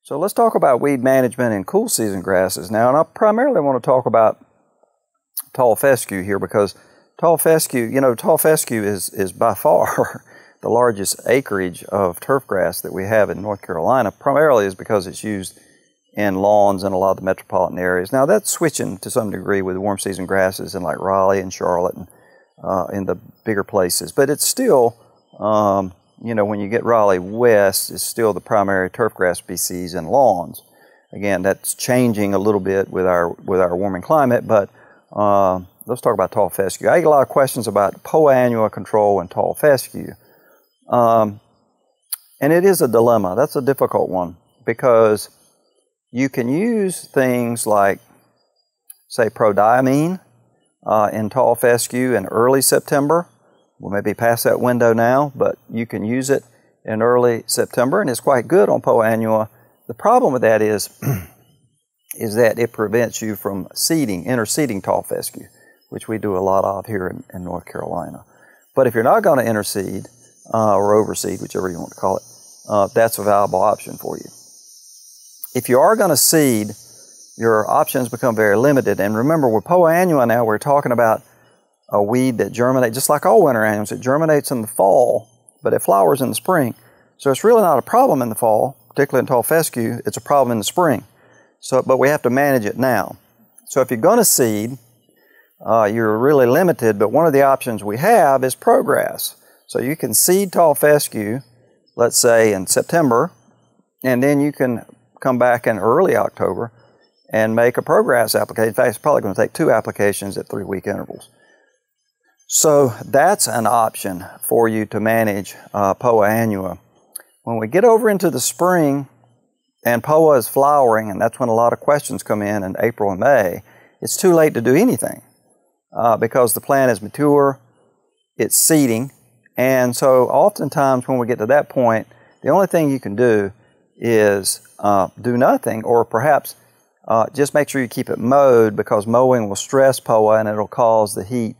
So let's talk about weed management in cool season grasses now, and I primarily want to talk about tall fescue here because tall fescue is by far the largest acreage of turf grass that we have in North Carolina, primarily is because it's used in lawns in a lot of the metropolitan areas. Now that's switching to some degree with warm season grasses in like Raleigh and Charlotte and in the bigger places, but it's still when you get Raleigh west, it's still the primary turf grass species in lawns. Again, that's changing a little bit with our warming climate, but let's talk about tall fescue. I get a lot of questions about Poa annua control and tall fescue. And it is a dilemma. That's a difficult one because you can use things like, say, prodiamine in tall fescue in early September. We may be past that window now, but you can use it in early September, and it's quite good on Poa annua. The problem with that is that it prevents you from interseeding tall fescue, which we do a lot of here in North Carolina. But if you're not going to interseed or overseed, whichever you want to call it, that's a valuable option for you. If you are going to seed, your options become very limited. And remember, with Poa annua now, we're talking about a weed that germinates, just like all winter annuals, it germinates in the fall, but it flowers in the spring. So it's really not a problem in the fall, particularly in tall fescue. It's a problem in the spring. But we have to manage it now. So if you're going to seed, you're really limited, but one of the options we have is ProGrass. So you can seed tall fescue, let's say in September, and then you can come back in early October and make a ProGrass application. In fact, it's probably going to take 2 applications at 3-week intervals. So that's an option for you to manage Poa annua. When we get over into the spring and Poa is flowering, and that's when a lot of questions come in April and May, it's too late to do anything because the plant is mature, it's seeding, and so oftentimes when we get to that point, the only thing you can do is do nothing, or perhaps just make sure you keep it mowed, because mowing will stress Poa and it'll cause the heat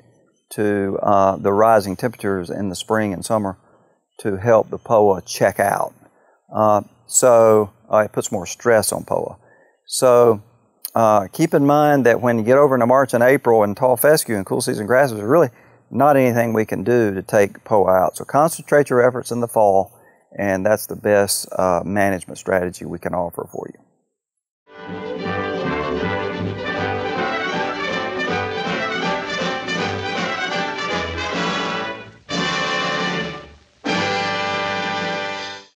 to the rising temperatures in the spring and summer to help the Poa check out. So it puts more stress on Poa. So keep in mind that when you get over into March and April in tall fescue and cool season grasses, there's really not anything we can do to take Poa out. So concentrate your efforts in the fall, and that's the best management strategy we can offer for you.